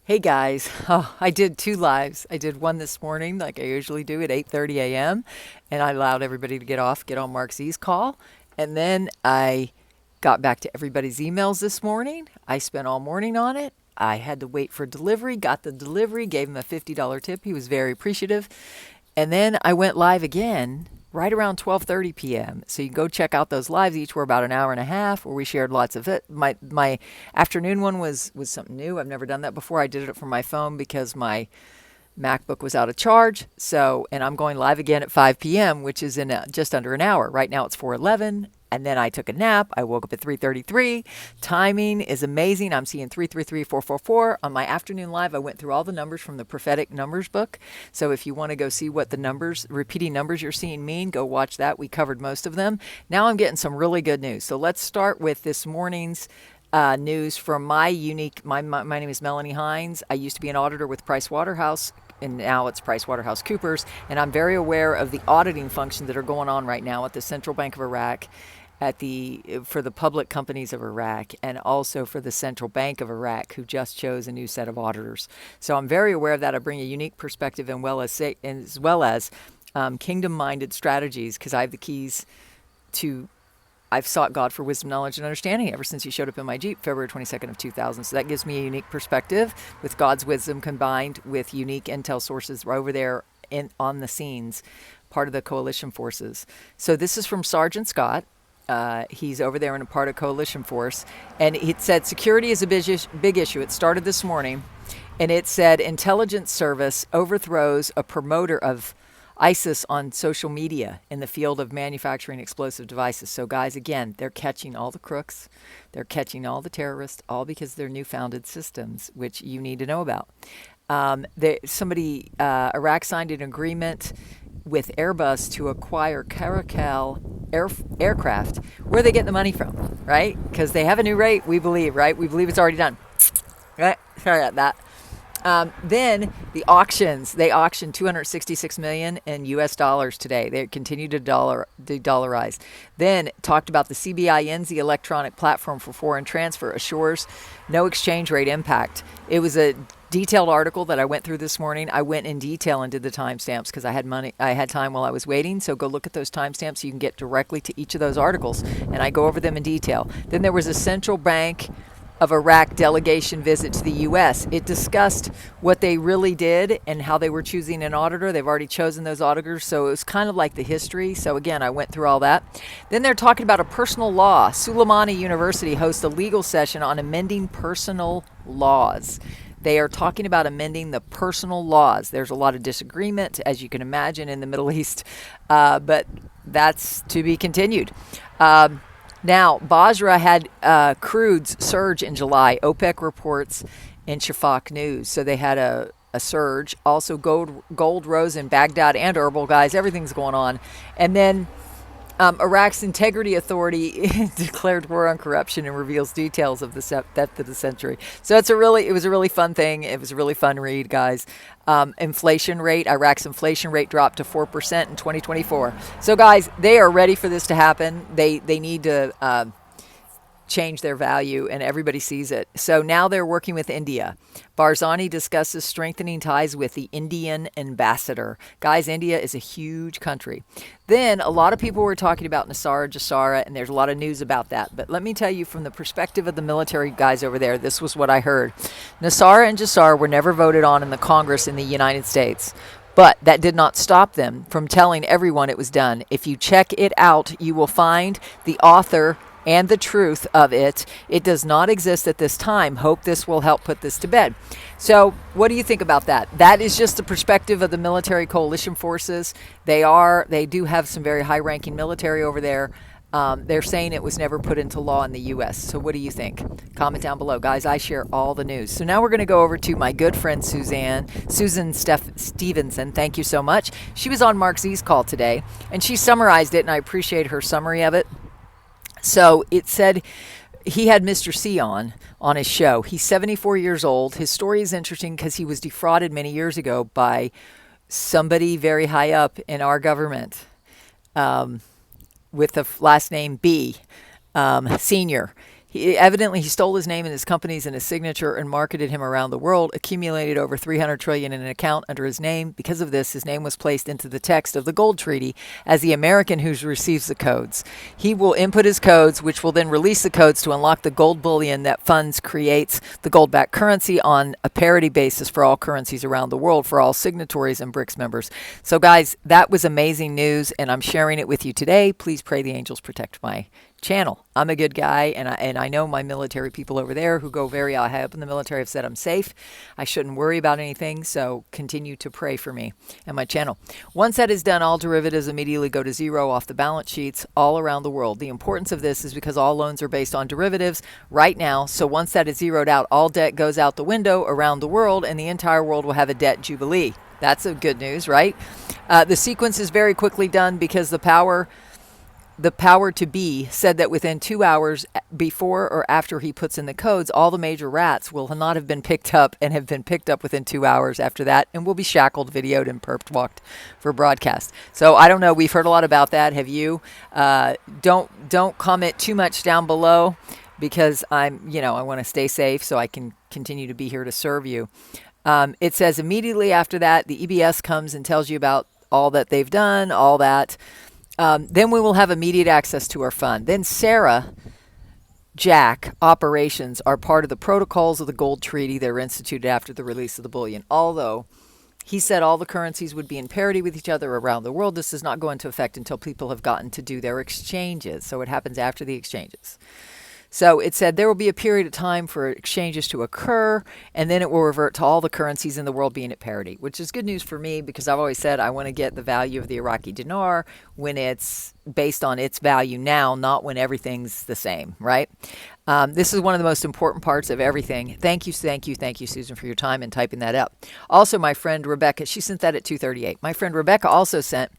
Hey guys, I did two lives. I did one this morning, like I usually do at 8:30 a.m., and I allowed everybody to get on Mark Z's call. And then I got back to everybody's emails this morning. I spent all morning on it. I had to wait for delivery, got the delivery, gave him a $50 tip. He was very appreciative. And then I went live again right around 12:30 p.m. So you can go check out those lives. Each were about an hour and a half, where we shared lots of it. My afternoon one was something new. I've never done that before. I did it from my phone because my MacBook was out of charge. So, and I'm going live again at 5 p.m., which is in just under an hour. Right now it's 4:11. And then I took a nap. I woke up at 3:33. Timing is amazing. I'm seeing 333-444 on my afternoon live. I went through all the numbers from the prophetic numbers book. So if you want to go see what the numbers, repeating numbers you're seeing mean, go watch that. We covered most of them. Now I'm getting some really good news. So let's start with this morning's news from my name is Melanie Hinds. I used to be an auditor with Price Waterhouse, and now it's PricewaterhouseCoopers, and I'm very aware of the auditing functions that are going on right now at the Central Bank of Iraq, for the public companies of Iraq, and also for the Central Bank of Iraq, who just chose a new set of auditors. So I'm very aware of that. I bring a unique perspective, as well as kingdom-minded strategies, because I have the keys to. I've sought God for wisdom, knowledge, and understanding ever since He showed up in my Jeep, February 22nd of 2000. So that gives me a unique perspective with God's wisdom combined with unique intel sources right over there on the scenes, part of the coalition forces. So this is from Sergeant Scott. He's over there in a part of coalition force. And it said security is a big issue. It started this morning. And it said intelligence service overthrows a promoter of ISIS on social media in the field of manufacturing explosive devices. So guys, again, they're catching all the crooks. They're catching all the terrorists, all because they're new-founded systems, which you need to know about. Iraq signed an agreement with Airbus to acquire Caracal aircraft. Where are they getting the money from, right? Because they have a new rate, we believe, right? We believe it's already done. Right? Sorry about that. Then the auctions, they auctioned $266 million in US dollars today. They continue to de-dollarize. Then talked about the CBINZ electronic platform for foreign transfer assures no exchange rate impact. It was a detailed article that I went through this morning. I went in detail and did the timestamps because I had time while I was waiting. So go look at those timestamps so you can get directly to each of those articles, and I go over them in detail. Then there was a central bank of Iraq delegation visit to the U.S. It discussed what they really did and how they were choosing an auditor. They've already chosen those auditors, so it was kind of like the history. So again, I went through all that. Then they're talking about a personal law. Suleimani University hosts a legal session on amending personal laws. They are talking about amending the personal laws. There's a lot of disagreement, as you can imagine, in the Middle East, but that's to be continued. Now, Basra had crudes surge in July. OPEC reports in Shafaq News. So they had a surge. Also, gold rose in Baghdad and Erbil, guys. Everything's going on. And then Iraq's Integrity Authority declared war on corruption and reveals details of the theft of the century. So it was a really fun thing. It was a really fun read, guys. Inflation rate, Iraq's inflation rate dropped to 4% in 2024. So guys, they are ready for this to happen. They need to change their value, and everybody sees it. So now they're working with India. Barzani discusses strengthening ties with the Indian ambassador. Guys, India is a huge country. Then a lot of people were talking about Nesara, Gesara, and there's a lot of news about that. But let me tell you, from the perspective of the military guys over there, this was what I heard. Nesara and Gesara were never voted on in the Congress in the United States. But that did not stop them from telling everyone it was done. If you check it out, you will find the author and the truth of it. It does not exist at this time. Hope this will help put this to bed. So what do you think about that? That is just the perspective of the military coalition forces. They do have some very high-ranking military over there. They're saying it was never put into law in the U.S. So what do you think? Comment down below. Guys, I share all the news. So now we're going to go over to my good friend Susan Stevenson. Thank you so much. She was on Mark Z's call today, and she summarized it, and I appreciate her summary of it. So it said he had Mr. C on his show. He's 74 years old. His story is interesting because he was defrauded many years ago by somebody very high up in our government with the last name B, Senior. He stole his name and his companies and his signature and marketed him around the world, accumulated over 300 trillion in an account under his name. Because of this, his name was placed into the text of the gold treaty as the American who receives the codes. He will input his codes, which will then release the codes to unlock the gold bullion that funds creates the gold-backed currency on a parity basis for all currencies around the world, for all signatories and BRICS members. So guys, that was amazing news, and I'm sharing it with you today. Please pray the angels protect my channel. I'm a good guy, and I know my military people over there who go very high up in the military have said I'm safe. I shouldn't worry about anything, so continue to pray for me and my channel. Once that is done, all derivatives immediately go to zero off the balance sheets all around the world. The importance of this is because all loans are based on derivatives right now, so once that is zeroed out, all debt goes out the window around the world, and the entire world will have a debt jubilee. That's a good news, right? The sequence is very quickly done because the power to be said that within 2 hours before or after he puts in the codes, all the major rats will not have been picked up and have been picked up within 2 hours after that and will be shackled, videoed, and perped walked for broadcast. So I don't know. We've heard a lot about that. Have you? Don't comment too much down below because I want to stay safe so I can continue to be here to serve you. It says immediately after that, the EBS comes and tells you about all that they've done, all that. Then we will have immediate access to our fund. Then Sarah, Jack operations are part of the protocols of the gold treaty that were instituted after the release of the bullion. Although he said all the currencies would be in parity with each other around the world, this does not go into effect until people have gotten to do their exchanges. So it happens after the exchanges. So it said there will be a period of time for exchanges to occur, and then it will revert to all the currencies in the world being at parity, which is good news for me because I've always said I want to get the value of the Iraqi dinar when it's based on its value now, not when everything's the same, right? This is one of the most important parts of everything. Thank you, Susan, for your time and typing that up. Also, my friend Rebecca, she sent that at 2:38. My friend Rebecca also sent...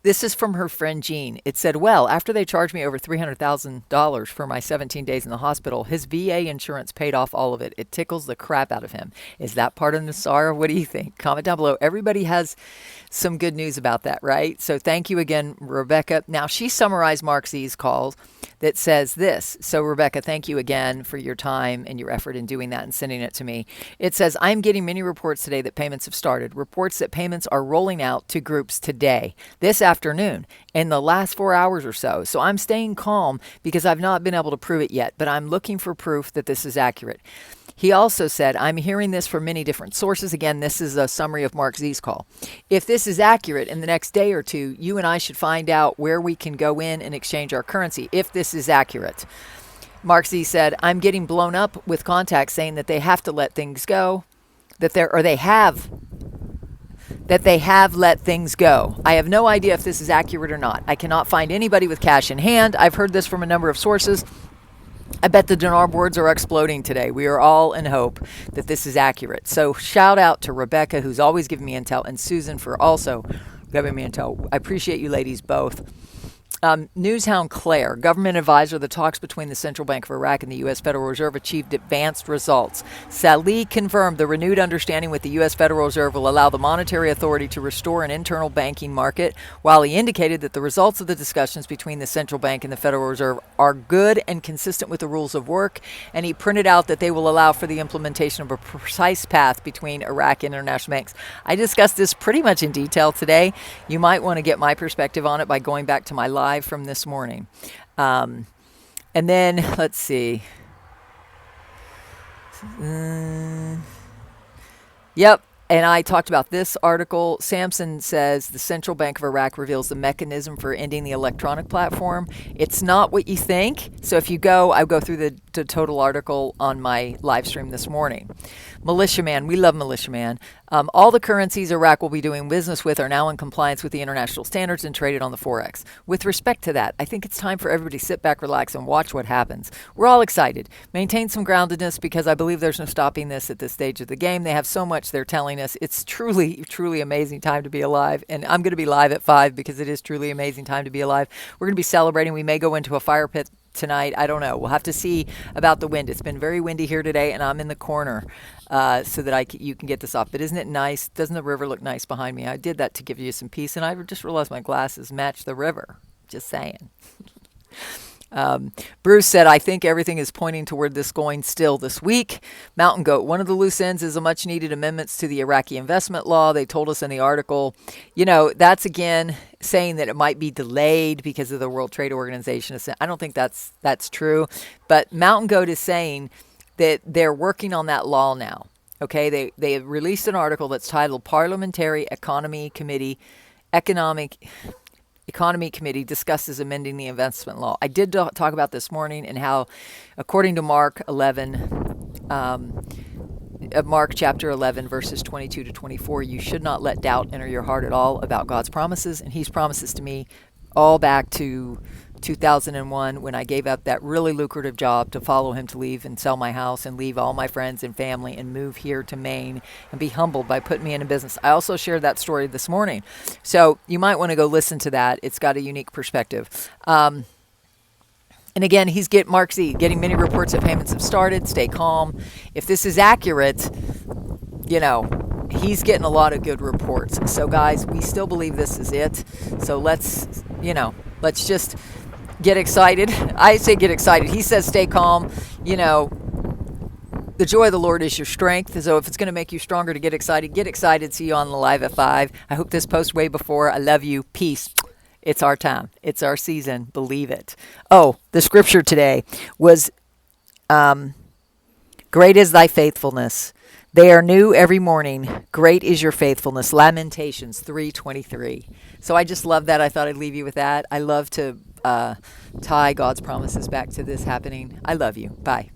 This is from her friend Jean. It said, well, after they charged me over $300,000 for my 17 days in the hospital, his VA insurance paid off all of it. It tickles the crap out of him. Is that part of Nesara? What do you think? Comment down below. Everybody has some good news about that, right? So thank you again, Rebecca. Now, she summarized Mark Z's calls that says this. So, Rebecca, thank you again for your time and your effort in doing that and sending it to me. It says, I'm getting many reports today that payments have started. Reports that payments are rolling out to groups today, this afternoon, in the last 4 hours or so. So I'm staying calm because I've not been able to prove it yet, but I'm looking for proof that this is accurate. He also said, I'm hearing this from many different sources. Again, this is a summary of Mark Z's call. If this is accurate, in the next day or two, you and I should find out where we can go in and exchange our currency, if this is accurate. Mark Z said, I'm getting blown up with contacts saying that they have to let things go, that they have let things go. I have no idea if this is accurate or not. I cannot find anybody with cash in hand. I've heard this from a number of sources. I bet the dinar boards are exploding today. We are all in hope that this is accurate. So shout out to Rebecca, who's always giving me intel, and Susan for also giving me intel. I appreciate you ladies both. Newshound Claire, government advisor, the talks between the Central Bank of Iraq and the U.S. Federal Reserve achieved advanced results. Salih confirmed the renewed understanding with the U.S. Federal Reserve will allow the monetary authority to restore an internal banking market, while he indicated that the results of the discussions between the Central Bank and the Federal Reserve are good and consistent with the rules of work, and he printed out that they will allow for the implementation of a precise path between Iraq and international banks. I discussed this pretty much in detail today. You might want to get my perspective on it by going back to my live from this morning. And then let's see. Yep. And I talked about this article. Sampson says the Central Bank of Iraq reveals the mechanism for ending the electronic platform. It's not what you think. So if you go, I'll go through the total article on my live stream this morning. Militiaman, we love Militiaman. All the currencies Iraq will be doing business with are now in compliance with the international standards and traded on the Forex. With respect to that, I think it's time for everybody to sit back, relax, and watch what happens. We're all excited. Maintain some groundedness because I believe there's no stopping this at this stage of the game. They have so much they're telling us. It's truly, truly amazing time to be alive. And I'm going to be live at 5 because it is truly amazing time to be alive. We're going to be celebrating. We may go into a fire pit tonight. I don't know. We'll have to see about the wind. It's been very windy here today, and I'm in the corner so that you can get this off. But isn't it nice? Doesn't the river look nice behind me? I did that to give you some peace, and I just realized my glasses match the river. Just saying. Bruce said, I think everything is pointing toward this going still this week. Mountain Goat, one of the loose ends is a much needed amendments to the Iraqi investment law. They told us in the article, that's again saying that it might be delayed because of the World Trade Organization. I don't think that's true. But Mountain Goat is saying that they're working on that law now. Okay, they have released an article that's titled Parliamentary Economy Committee discusses amending the investment law. I did talk about this morning and how, according to Mark chapter 11, verses 22 to 24, you should not let doubt enter your heart at all about God's promises. And He's promises to me all back to 2001 when I gave up that really lucrative job to follow Him, to leave and sell my house and leave all my friends and family and move here to Maine and be humbled by putting me in a business. I also shared that story this morning. So you might want to go listen to that. It's got a unique perspective. And again, Mark Z, getting many reports that payments have started. Stay calm. If this is accurate, he's getting a lot of good reports. So guys, we still believe this is it. So let's just get excited. I say get excited. He says stay calm. The joy of the Lord is your strength. So if it's going to make you stronger to get excited, get excited. See you on the live at 5. I hope this post way before. I love you. Peace. It's our time. It's our season. Believe it. Oh, the scripture today was, great is thy faithfulness. They are new every morning. Great is your faithfulness. Lamentations 3:23. So I just love that. I thought I'd leave you with that. I love to tie God's promises back to this happening. I love you. Bye.